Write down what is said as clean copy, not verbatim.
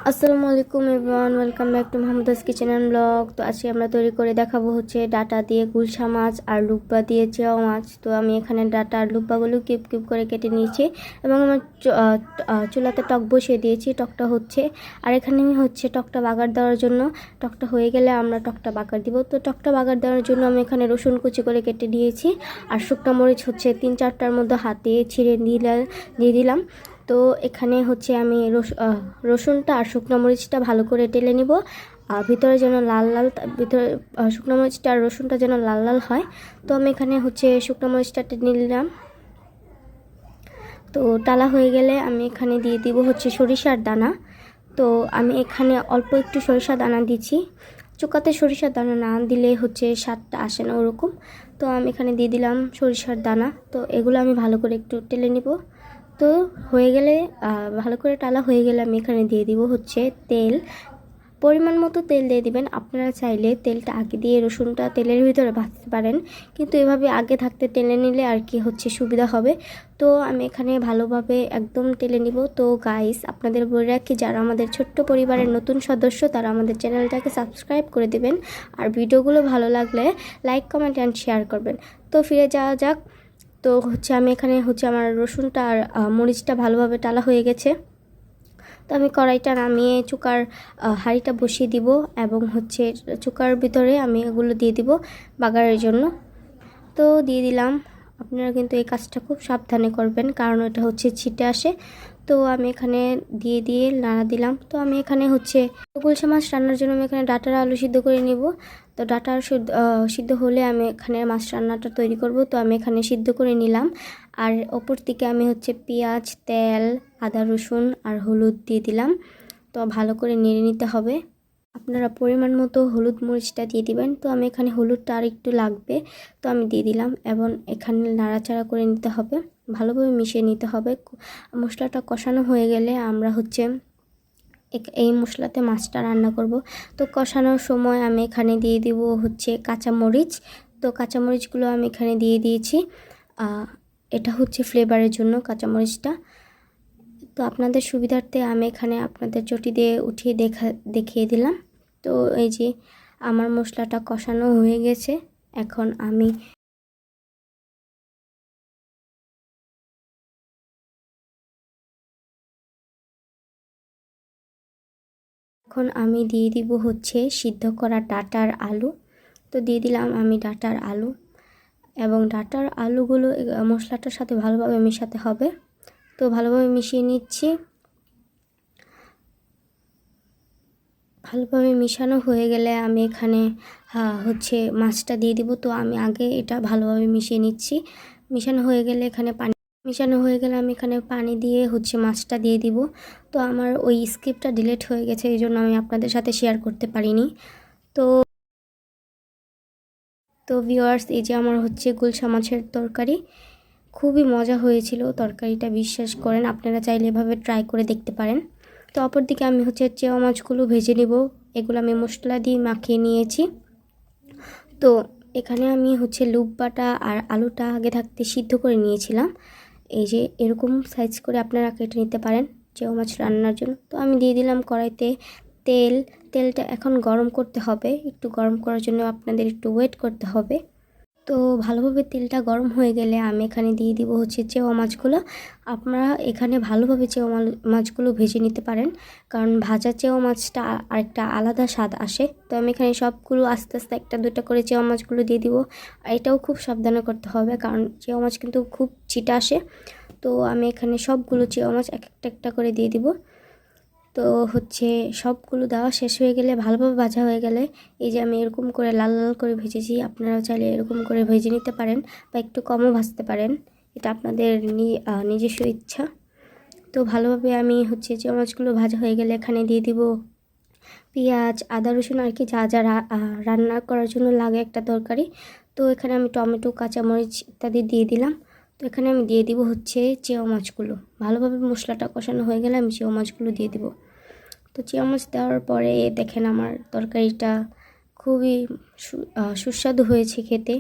আসসালামু আলাইকুম everyone, welcome back to Mahmuda's kitchen and blog. তো আজকে আমরা তৈরি করে দেখাবো হচ্ছে ডাটা দিয়ে গুলশা মাছ আর লুব্বা দিয়ে চেওয়া মাছ। তো আমি এখানে ডাটা আর লুব্বাগুলো কিউব কিউব করে কেটে নিয়েছি এবং আমার চুলাতে টক বসিয়ে দিয়েছি। টকটা হচ্ছে, আর এখানে হচ্ছে টকটা বাগার দেওয়ার জন্য। টকটা হয়ে গেলে আমরা টকটা বাগার দিব। তো টকটা বাগার দেওয়ার জন্য আমি এখানে রসুন কুচি করে কেটে দিয়েছি, আর শুকনো মরিচ হচ্ছে 3-4টার মধ্যে হাতে ছিঁড়ে দিয়ে দিলাম। তো এখানে হচ্ছে আমি রসুনটা আর শুকনো মরিচটা ভালো করে টেলে নিব, ভিতরে যেন লাল লাল, ভিতরে শুকনো মরিচটা আর রসুনটা যেন লাল লাল হয়। তো আমি এখানে হচ্ছে শুকনো মরিচটা টেনে নিলাম। তো টালা হয়ে গেলে আমি এখানে দিয়ে দিব হচ্ছে সরিষার দানা। তো আমি এখানে অল্প একটু সরিষার দানা দিচ্ছি। চুকাতে সরিষার দানা না দিলে হচ্ছে স্বাদটা আসে না ওরকম। তো আমি এখানে দিয়ে দিলাম সরিষার দানা। তো এগুলো আমি ভালো করে একটু টেলে নিব। তো হয়ে গেলে ভালো করে টালা হয়ে গেলে আমি এখানে দিয়ে দিব হচ্ছে তেল। পরিমাণ মতো তেল দিয়ে দিবেন। আপনারা চাইলে তেলটা আগে দিয়ে রসুনটা তেলের ভিতরে ভাজতে পারেন, কিন্তু এভাবে আগে থাকতে টেলে নিলে আর কি হচ্ছে সুবিধা হবে। তো আমি এখানে ভালোভাবে একদম টেলে নিব। তো গাইস, আপনাদের বলে রাখি, যারা আমাদের ছোট্ট পরিবারের নতুন সদস্য তারা আমাদের চ্যানেলটাকে সাবস্ক্রাইব করে দিবেন, আর ভিডিওগুলো ভালো লাগলে লাইক, কমেন্ট অ্যান্ড শেয়ার করবেন। তো ফিরে যাওয়া যাক। তো হচ্ছে আমি এখানে হচ্ছে আমার রসুনটা আর মরিচটা ভালোভাবে টালা হয়ে গেছে। তো আমি কড়াইটা নামিয়ে চুকার হাঁড়িটা বসিয়ে দিব, এবং হচ্ছে চুকার ভিতরে আমি এগুলো দিয়ে দিব বাগারের জন্য। তো দিয়ে দিলাম। আপনারা কিন্তু এই কাজটা খুব সাবধানে করবেন, কারণ এটা হচ্ছে ছিটে আসে। তো আমি এখানে দিয়ে নাড়া দিলাম। তো আমি এখানে হচ্ছে গুলশা মাছ রান্নার জন্য আমি এখানে ডাটা আর আলু সিদ্ধ করে নিব। তো ডাটা সিদ্ধ হলে আমি এখানে মাছ রান্নাটা তৈরি করব। তো আমি এখানে সিদ্ধ করে নিলাম, আর ওপর থেকে আমি হচ্ছে পেঁয়াজ, তেল, আদা, রসুন আর হলুদ দিয়ে দিলাম। তো ভালো করে নেড়ে নিতে হবে। আপনারা পরিমাণ মতো হলুদ মরিচটা দিয়ে দিবেন। তো আমি এখানে হলুদটা আর একটু লাগবে, তো আমি দিয়ে দিলাম, এবং এখানে নাড়াচাড়া করে নিতে হবে, ভালোভাবে মিশিয়ে নিতে হবে। মশলাটা কষানো হয়ে গেলে আমরা হচ্ছে এই মশলাতে মাছটা রান্না করব। তো কষানোর সময় আমি এখানে দিয়ে দিব হচ্ছে কাঁচামরিচ। তো কাঁচামরিচগুলো আমি এখানে দিয়ে দিয়েছি। এটা হচ্ছে ফ্লেভারের জন্য কাঁচামরিচটা। তো আপনাদের সুবিধার্থে আমি এখানে আপনাদের চটি দিয়ে উঠিয়ে দেখিয়ে দিলাম। তো এই যে আমার মশলাটা কষানো হয়ে গেছে। এখন আমি দিয়ে দিব হচ্ছে সিদ্ধ করা ডাটার আলু। তো দিয়ে দিলাম আমি ডাটার আলু, এবং ডাটার আলুগুলো মশলাটার সাথে ভালোভাবে মেশাতে হবে। তো ভালোভাবে মিশিয়ে নিচ্ছি। ভালোভাবে মিশানো হয়ে গেলে আমি এখানে হচ্ছে মাছটা দিয়ে দিব। তো আমি আগে এটা ভালোভাবে মিশিয়ে নিচ্ছি। মিশানো হয়ে গেলে আমি এখানে পানি দিয়ে হচ্ছে মাছটা দিয়ে দিব। তো আমার ওই স্ক্রিপ্টটা ডিলিট হয়ে গেছে, এই জন্য আমি আপনাদের সাথে শেয়ার করতে পারিনি। তো তো ভিউয়ার্স, এই যে আমার হচ্ছে গুলশা মাছের তরকারি, খুবই মজা হয়েছিল তরকারিটা, বিশ্বাস করেন। আপনারা চাইলে এভাবে ট্রাই করে দেখতে পারেন। তো অপরদিকে আমি হচ্ছে চেওয়া মাছগুলো ভেজে নেব। এগুলো আমি মশলা দিয়ে মাখিয়ে নিয়েছি। তো এখানে আমি হচ্ছে লুব্বাটা আর আলুটা আগে থাকতে সিদ্ধ করে নিয়েছিলাম। এই যে এরকম সাইজ করে আপনারা কেটে নিতে পারেন চেওয়া মাছ রান্নার জন্য। তো আমি দিয়ে দিলাম কড়াইতে তেলটা এখন গরম করতে হবে। একটু গরম করার জন্য আপনাদের একটু ওয়েট করতে হবে। তো ভালোভাবে তেলটা গরম হয়ে গেলে আমি এখানে দিয়ে দিব হচ্ছে চেওয়া মাছগুলো। আপনারা এখানে ভালোভাবে চেওয়া মাছগুলো ভেজে নিতে পারেন, কারণ ভাজা চেওয়া মাছটা আরেকটা আলাদা স্বাদ আসে। তো আমি এখানে সবগুলো আস্তে আস্তে একটা দুটা করে চেওয়া মাছগুলো দিয়ে দিব। এটাও খুব সাবধানে করতে হবে, কারণ চেওয়া মাছ কিন্তু খুব ছিটা আসে। তো আমি এখানে সবগুলো চেওয়া মাছ একটা করে দিয়ে দিব। তো হচ্ছে সবগুলো দেওয়া শেষ হয়ে গেলে, ভালোভাবে ভাজা হয়ে গেলে, এই যে আমি এরকম করে লাল লাল করে ভেজেছি, আপনারাও চাইলে এরকম করে ভেজে নিতে পারেন বা একটু কমও ভাজতে পারেন, এটা আপনাদের নিজস্ব ইচ্ছা। তো ভালোভাবে আমি হচ্ছে যে মাছগুলো ভাজা হয়ে গেলে এখানে দিয়ে দিব পেঁয়াজ, আদা, রসুন, আর কি যা যা রান্না করার জন্য লাগে একটা তরকারি। তো এখানে আমি টমেটো, কাঁচামরিচ ইত্যাদি দিয়ে দিলাম। তো এখানে আমি দিয়ে দিব হচ্ছে চেওয়া মাছগুলো। ভালোভাবে মশলাটা কষানো হয়ে গেলে আমি চেওয়া মাছগুলো দিয়ে দিব। তো চেওয়া মাছ দেওয়ার পরে দেখেন আমার তরকারিটা খুবই সুস্বাদু হয়েছে খেতে।